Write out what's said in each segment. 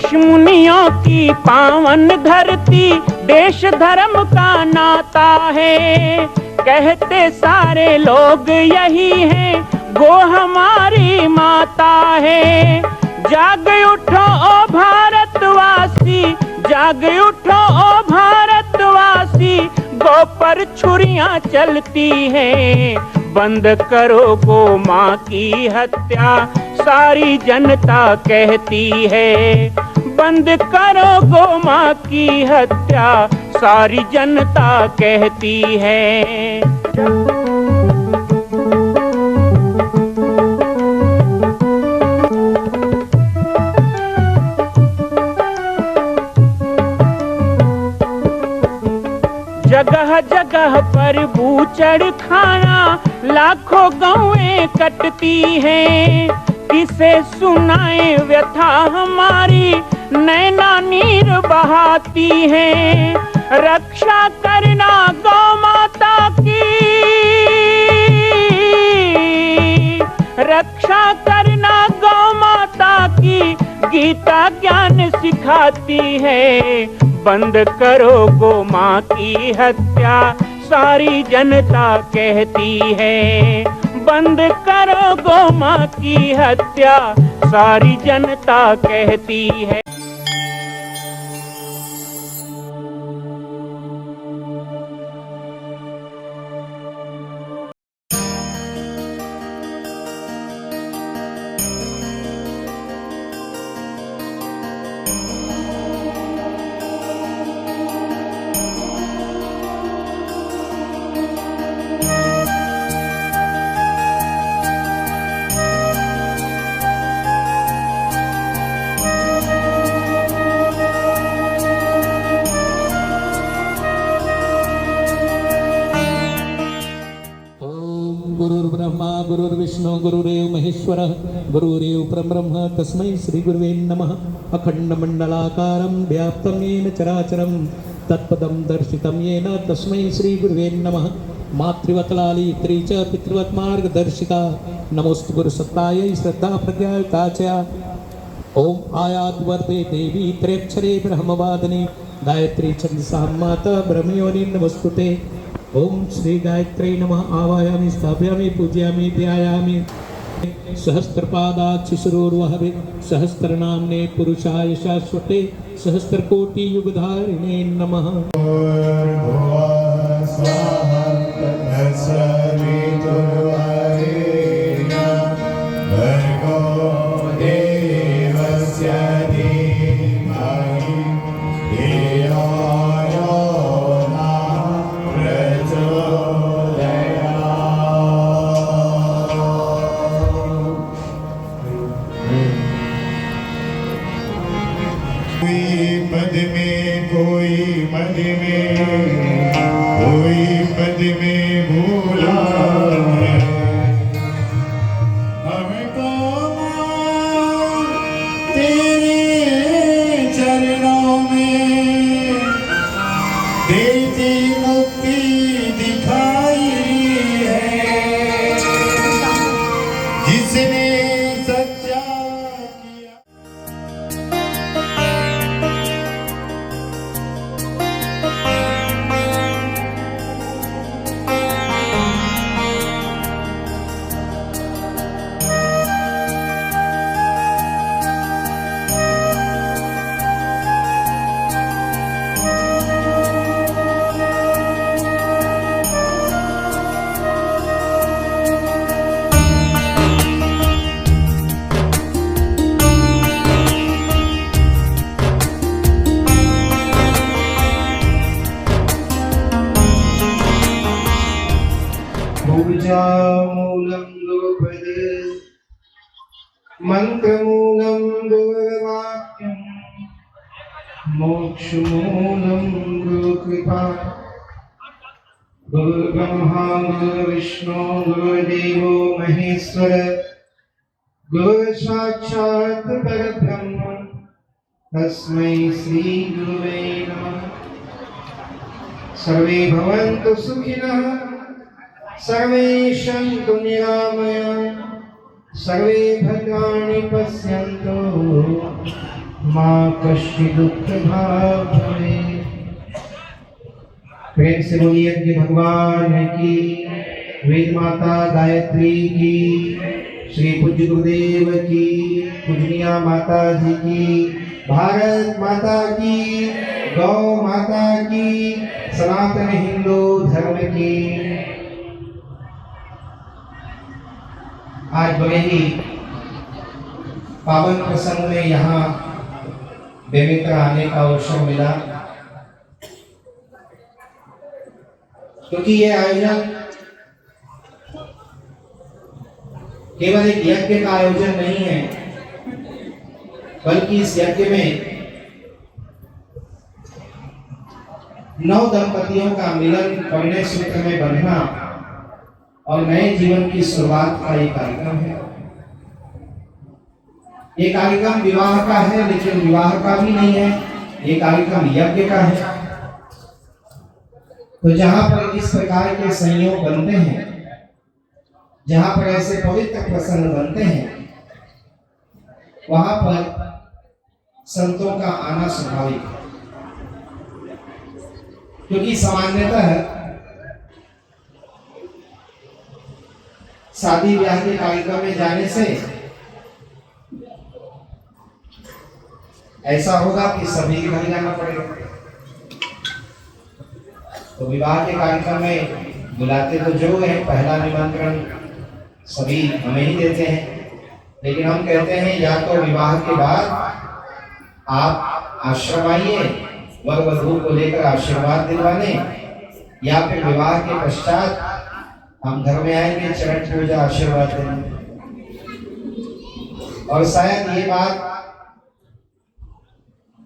ऋषि मुनियों की पावन धरती, देश धर्म का नाता है। कहते सारे लोग यही हैं, गो हमारी माता है। जाग उठो ओ भारतवासी, जाग उठो ओ भारतवासी, गो पर छुरियां चलती हैं। बंद करो गो माँ की हत्या, सारी जनता कहती है। बंद करो गो माँ की हत्या, सारी जनता कहती है। जगह जगह पर बूचड़ खाना, लाखों गौएं कटती हैं। किसे सुनाए व्यथा हमारी, नैना नीर बहाती हैं। रक्षा करना गौ माता की, रक्षा करना गौ माता की, गीता ज्ञान सिखाती है। बंद करो गो माँ की हत्या, सारी जनता कहती है। बंद करो गो माँ की हत्या, सारी जनता कहती है। गुरुर्ब्रह्मा गुरुर्विष्णु गुरुरेव महेश्वर गुरुरेव परब्रह्म तस्मै श्री गुरुवे नमः। अखंडमंडलाकारं व्याप्तं येन चराचरं तत्पदं दर्शितं येन तस्मै श्री गुरुवे नमः। मातृवत्लाली च पितृवत् मार्गदर्शिका, नमोस्तु गुरुसत्तायै श्रद्धा प्रज्ञा च। ओम आयात वर्ते देवी त्र्यक्षरे ब्रह्मवादिनी, गायत्री छंदसा माता ब्रह्मयोनि नमस्तुते। ओम श्री गायत्री नमः। आवायामि स्थापयामि पूजयामि ध्यायामि। सहस्त्रपादाक्षि शिरोर्वहवे, सहस्त्रनाम्ने पुरुषाय शाश्वते, सहस्त्रकोटि युगधारिणे नमः। मूलं गोपद मंत्रमूलं गुरुवाक्यं, मोक्षमूलं गुरुकृपा। गुरुर्ब्रह्मा गुरुर्विष्णु गुरुर्देवो महेश्वर, गुरुसाक्षात् परब्रह्म तस्मै श्री गुरुवे नमः। सर्वे भवन्तु सुखिनः, सर्वे सन्तु निरामयाः, सर्वे भद्राणि पश्यन्तु माँ कश्चित् दुःखभाग् भवेत्। प्रेम से बोलिए कि भगवान की, वेद माता गायत्री की, श्री पूज्य गुरुदेव की, पूजनिया माता जी की, भारत माता की, गौ माता की, सनातन हिंदू धर्म की। आज बड़े ही पावन प्रसंग में यहाँ बेमित्र आने का अवसर मिला, क्योंकि ये आयोजन केवल एक यज्ञ का आयोजन नहीं है, बल्कि इस यज्ञ में 9 दंपतियों का मिलन, परिणय सूत्र में बंधना और नए जीवन की शुरुआत का ये कार्यक्रम है। ये कार्यक्रम विवाह का है, लेकिन विवाह का भी नहीं है, ये कार्यक्रम यज्ञ का है। तो जहां पर इस प्रकार के संयोग बनते हैं, जहां पर ऐसे पवित्र प्रसंग बनते हैं, वहां पर संतों का आना स्वाभाविक है। क्योंकि सामान्यतः शादी ब्याह के कार्यक्रम में जाने से ऐसा होगा कि सभी के घर जाना पड़ेगा। तो विवाह के कार्यक्रम में बुलाते तो जो है, पहला निमंत्रण सभी हमें ही देते हैं, लेकिन हम कहते हैं या तो विवाह के बाद आप आश्रम आइए वर वधू को लेकर आशीर्वाद दिलवाने, या फिर विवाह के पश्चात हम घर में आएंगे चरण पूजा आशीर्वाद देने। और शायद ये बात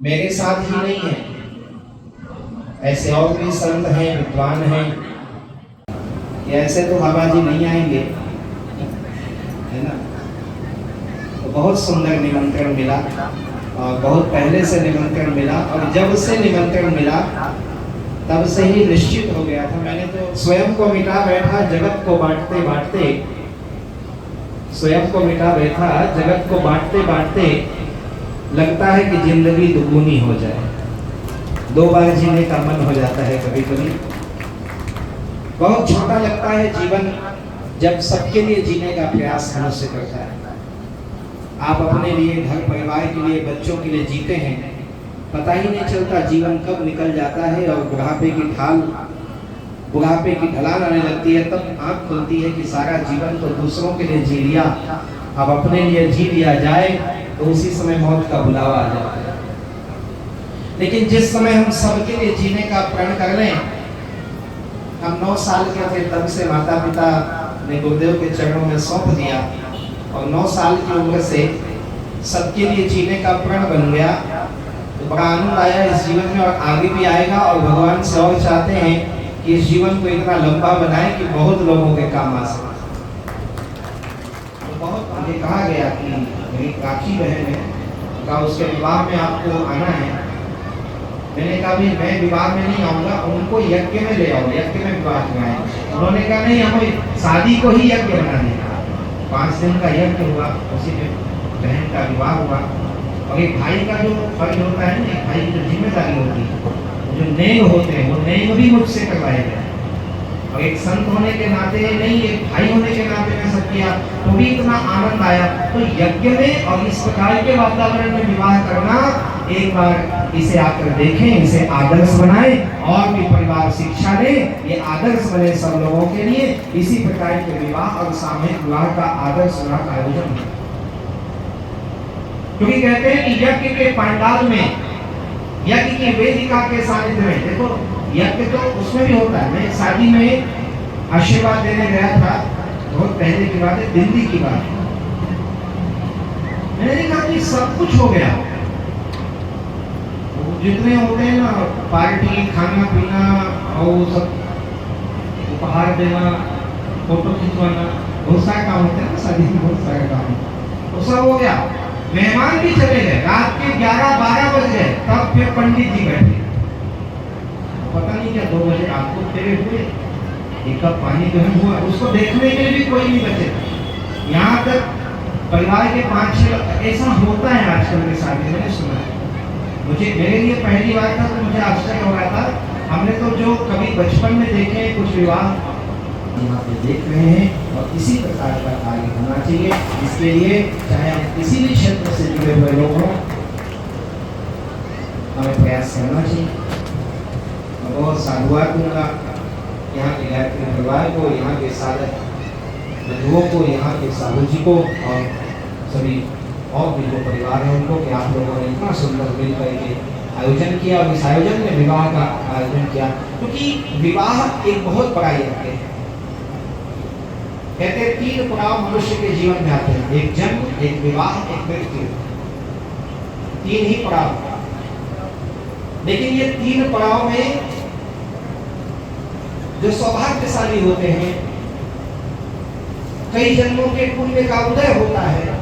मेरे साथ ही नहीं है, ऐसे और भी संत हैं, विद्वान हैं, ऐसे तो बाबा जी नहीं आएंगे, है ना। तो बहुत सुंदर निमंत्रण मिला और बहुत पहले से निमंत्रण मिला, और जब से निमंत्रण मिला तब से ही निश्चित हो गया था। मैंने तो स्वयं को मिटा बैठा जगत को बांटते बांटते, स्वयं को मिटा बैठा जगत को बांटते बांटते लगता है कि जिंदगी दुगुनी हो जाए। 2 बार जीने का मन हो जाता है कभी कभी। बहुत छोटा लगता है जीवन जब सबके लिए जीने का प्रयास मनुष्य करता है। आप अपने लिए, घर परिवार के लिए, बच्चों के लिए जीते हैं, पता ही नहीं चलता जीवन कब निकल जाता है और बुढ़ापे की ढलान आने लगती है। तब आंख खुलती है कि सारा जीवन तो दूसरों के लिए जी लिया, अब अपने लिए जी लिया जाए, तो उसी समय मौत का बुलावा आ जाता है। लेकिन जिस समय हम सबके लिए जीने का प्रण कर लें, हम 9 साल के थे तब से माता पिता ने गुरुदेव के चरणों में सौंप दिया, और 9 साल की उम्र से सबके लिए जीने का प्रण बन गया। तो बड़ा आनंद आया इस जीवन में, और आगे भी आएगा। और भगवान से और चाहते हैं कि इस जीवन को इतना लंबा बनाए कि बहुत लोगों के काम आ सके। तो बहुत मुझे कहा गया कि मेरी काकी बहन है, कहा उसके विवाह में आपको आना है। मैंने कहा भी मैं विवाह में नहीं आऊँगा, उनको यज्ञ में ले आओ, यज्ञ में विवाह कराएं। उन्होंने कहा नहीं, हमें शादी को ही यज्ञ बना देना। 5 दिन का यज्ञ हुआ, उसी में बहन का विवाह हुआ। और एक भाई का जो फर्ज होता है ना, एक भाई की जो जिम्मेदारी होती है, जो नेम होते हैं, वो नेम भी मुझसे करवाए गए। और एक संत होने के नाते नहीं, एक भाई होने के नाते मैं सब किया, तो भी इतना आनंद आया। तो यज्ञ में और इस प्रकार के वातावरण में विवाह करना, एक बार इसे आकर देखें, इसे आदर्श बनाएं और भी परिवार शिक्षा ले, ये आदर्श बने सब लोगों के लिए। इसी प्रकार के विवाह और सामूहिक विवाह का आदर्श विवाह का आयोजन है। क्योंकि कहते हैं कि यज्ञ के पंडाल में, यज्ञ की वेदिका के सानिध्य में, देखो यज्ञ तो उसमें भी होता है। मैं शादी में आशीर्वाद देने गया था, बहुत पहले की बात है, दिल्ली की बात है। मैंने देखा कि सब कुछ हो गया, जितने होते हैं ना, पार्टी, खाना पीना और सब उपहार देना, फोटो खिंचवाना, बहुत सारे काम होते हैं ना शादी में, बहुत सारे काम, वो सब हो गया। मेहमान भी चले गए, रात के 11-12 बज गए, तब फिर पंडित जी बैठे। पता नहीं क्या 2 बजे रात को फेरे हुए, एक कप पानी गर्म हुआ, उसको देखने के लिए भी कोई नहीं बचे। यहाँ तक परिवार के 5-6 ऐसा होता है आजकल के शादी में, मैंने सुना है। मुझे मेरे लिए पहली बार था तो मुझे आश्चर्य हो रहा था। हमने तो जो कभी बचपन में देखे हैं कुछ विवाह यहाँ पे देख रहे हैं और इसी प्रकार का कार्य होना चाहिए। इसके लिए चाहे हम किसी भी क्षेत्र से जुड़े हुए लोग हों, हमें प्रयास करना चाहिए। मैं बहुत साधुवाद दूंगा यहाँ के गायत्री परिवार को, यहाँ के साधक बंधुओं को, यहाँ के साधु जी को और सभी और भी जो परिवार है उनको कि आप लोगों ने इतना सुंदर मिल करके आयोजन किया और इस आयोजन में विवाह का आयोजन किया, क्योंकि विवाह एक बहुत बड़ा यज्ञ है। कहते हैं 3 पड़ाव मनुष्य के जीवन में आते हैं, एक जन्म, एक विवाह, एक मृत्यु, 3 ही पड़ाव। लेकिन ये 3 पड़ाव में जो सौभाग्यशाली होते हैं, कई जन्मों के पुण्य का उदय होता है,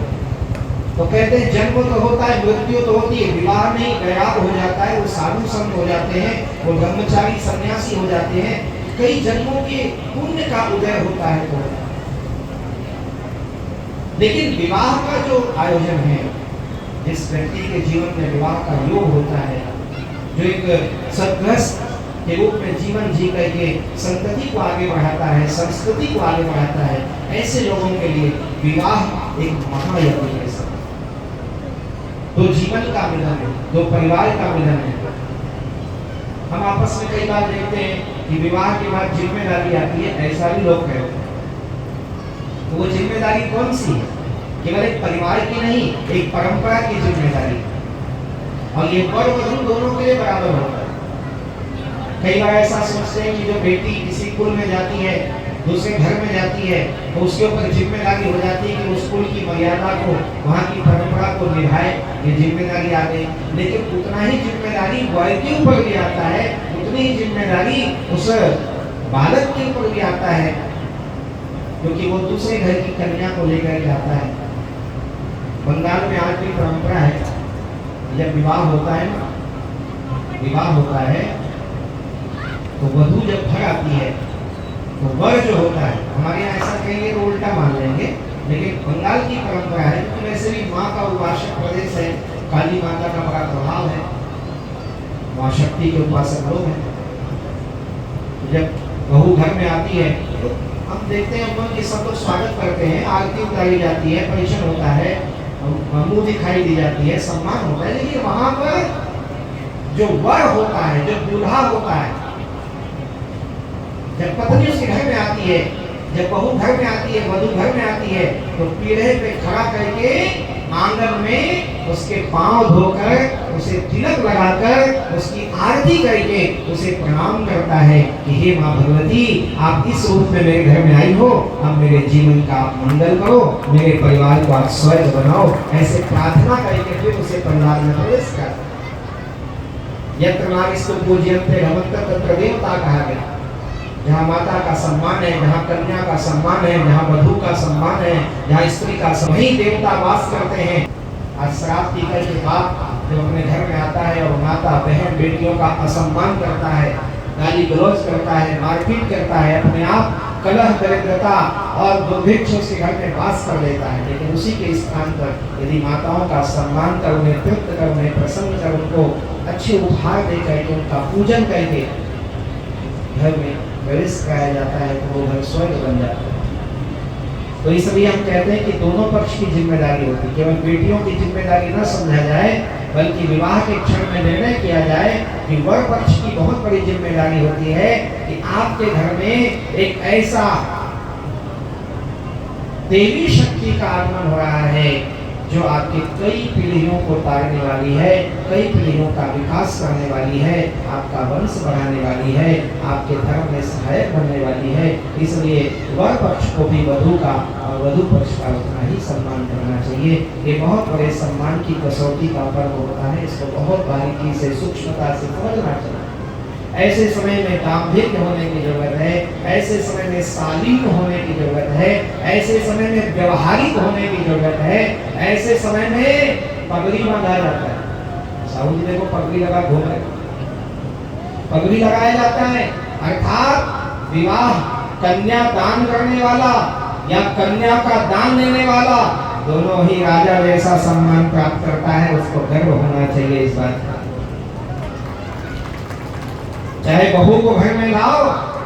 तो कहते हैं जन्म तो होता है, मृत्यु तो होती है, विवाह नहीं, वैराग हो जाता है, वो साधु संत हो जाते हैं, वो ब्रह्मचारी सन्यासी हो जाते हैं, कई जन्मों के पुण्य का उदय होता है। तो लेकिन विवाह का जो आयोजन है, जिस व्यक्ति के जीवन में विवाह का योग होता है, जो एक सद्ग्रस्त के रूप में जीवन जी करके संतति को आगे बढ़ाता है, संस्कृति को आगे बढ़ाता है, ऐसे लोगों के लिए विवाह एक महायज्ञ है। दो जीवन का मिलन है, दो परिवार का मिलन है। हम आपस में कई बार देखते हैं कि विवाह के बाद जिम्मेदारी आती है, ऐसा भी लोग कहते हैं। तो वो जिम्मेदारी कौन सी है? केवल एक परिवार की नहीं, एक परंपरा की जिम्मेदारी, और ये वर वधू दोनों के लिए बराबर होता है। कई बार ऐसा सोचते हैं कि जो बेटी किसी कुल में जाती है, दूसरे घर में जाती है, तो उसके ऊपर जिम्मेदारी हो जाती है कि उस कुल की मर्यादा को, वहाँ की परंपरा को निभाए, ये जिम्मेदारी आ गई। लेकिन उतना ही जिम्मेदारी वर के ऊपर भी आता है, उतनी ही जिम्मेदारी उस बालक के ऊपर भी आता है, क्योंकि वो दूसरे घर की कन्या को लेकर के आता है। बंगाल में आज भी परंपरा है, जब विवाह होता है ना, विवाह होता है तो वधू जब घर आती है तो वर जो होता है, हमारे यहाँ ऐसा कहेंगे तो उल्टा मान लेंगे, लेकिन बंगाल की परंपरा है, क्योंकि वैसे भी माँ का उपासक प्रदेश है, काली माता का बड़ा प्रभाव है, माँ शक्ति के उपासक लोग हैं। जब बहू घर में आती है तो हम देखते हैं उनके सब लोग स्वागत करते हैं, आरती उतारी जाती है, परिचय होता है, मुंह दिखाई दी जाती है, सम्मान होता है। लेकिन वहां पर जो वर होता है, जो दूल्हा होता है, जब पत्नी उसके घर में आती है, जब बहू घर में आती है, वधू घर में आती है, तो पीढ़े पे खड़ा करके आंगन में उसके पांव धोकर, उसे तिलक लगाकर, उसकी आरती करके उसे प्रणाम करता है कि हे माँ भगवती, आप इस रूप में मेरे घर में आई हो, अब मेरे जीवन का आप मंगल करो, मेरे परिवार को आप स्वर्ग बनाओ, ऐसे प्रार्थना करके फिर उसे पंडाल में प्रवेश कर। यत्र नारीस्तु पूज्यन्ते रमन्ते तत्र देवता कहा गया। जहाँ माता का सम्मान है, जहाँ कन्या का सम्मान है, जहाँ वधू का सम्मान है, जहाँ स्त्री का सम्मान, वहीं देवता वास करते हैं। आज शराब पीकर के बाप जब अपने घर में आता है और माता बहन बेटियों का असम्मान करता है, गाली गलौज करता है, मारपीट करता है, अपने आप कलह दरिद्रता और दुर्भिक्ष उसके घर में वास कर लेता है। लेकिन उसी के स्थान पर यदि माताओं का सम्मान कर, उन्हें तृप्त कर, उन्हें प्रसन्न कर, उनको अच्छे उपहार दे करके, उनका पूजन करके घर में प्रवेश कराया जाता है, तो वो घर स्वर्ग बन जाता है। तो इसलिए हम कहते हैं कि दोनों पक्ष की जिम्मेदारी होती है, केवल बेटियों की जिम्मेदारी न समझा जाए, बल्कि विवाह के क्षण में निर्णय किया जाए कि वर पक्ष की बहुत बड़ी जिम्मेदारी होती है कि आपके घर में एक ऐसा देवी शक्ति का आगमन हो रहा है जो आपकी कई पीढ़ियों को तारने वाली है, कई पीढ़ियों का विकास करने वाली है, आपका वंश बढ़ाने वाली है, आपके धर्म में सहायक बनने वाली है। इसलिए वर पक्ष को भी वधू का और वधू पक्ष का उतना ही सम्मान करना चाहिए। ये बहुत बड़े सम्मान की कसौटी का पर्व होता है, इसको बहुत बारीकी से, सूक्ष्मता से समझना चाहिए। ऐसे समय में गांभीर्य होने की जरूरत है, ऐसे समय में शालीन होने की जरूरत है, ऐसे समय में व्यवहारिक होने की जरूरत है, ऐसे समय में पगड़ी बांधा जाता है। साहू जी देखो पगड़ी लगा घूम रहे, पगड़ी लगाया जाता है, अर्थात विवाह कन्या दान करने वाला या कन्या का दान लेने वाला दोनों ही राजा जैसा सम्मान प्राप्त करता है। उसको गर्व होना चाहिए इस बात का। चाहे बहू को घर में लाओ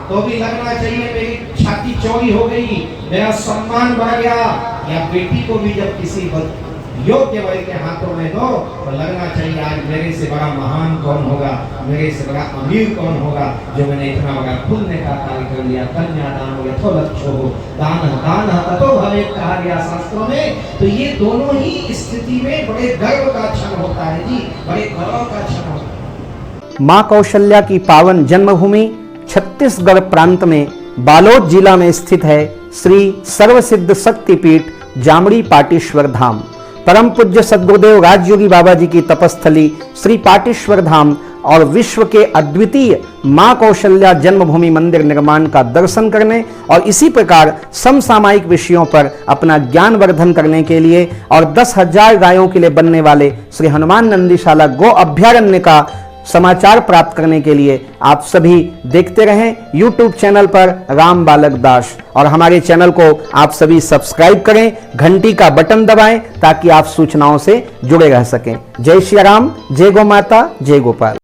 तो भी लगना चाहिए मेरी छाती चौड़ी हो गई, मेरा सम्मान बढ़ गया। या बेटी को भी जब किसी योग्य वर्ग के हाथों में दो तो लगना चाहिए आज मेरे से बड़ा महान कौन होगा, मेरे से बड़ा अमीर कौन होगा जो मैंने इतना बड़ा पुण्य का कार्य कर लिया। कन्यादान हो यथोलक्षो हो दान दान ततो भवेत् कहा गया शास्त्रों में। तो ये दोनों ही स्थिति में बड़े गर्व का क्षण होता है जी, बड़े गौरव का क्षण होता है। मां कौशल्या की पावन जन्मभूमि छत्तीसगढ़ प्रांत में बालोद जिला में स्थित है श्री सर्वसिद्ध शक्तिपीठ जामड़ी पाटेश्वर धाम। परम पूज्य सद्गुरुदेव राजयोगी बाबा जी की तपस्थली श्री पाटेश्वर धाम और विश्व के अद्वितीय मां कौशल्या जन्मभूमि मंदिर निर्माण का दर्शन करने और इसी प्रकार समसामयिक विषयों पर अपना ज्ञान वर्धन करने के लिए और 10,000 गायों के लिए बनने वाले श्री हनुमान नंदीशाला गो अभ्यारण्य का समाचार प्राप्त करने के लिए आप सभी देखते रहें YouTube चैनल पर राम बालक दास, और हमारे चैनल को आप सभी सब्सक्राइब करें, घंटी का बटन दबाएं ताकि आप सूचनाओं से जुड़े रह सकें। जय श्री राम, जय गौ माता, जय गोपाल।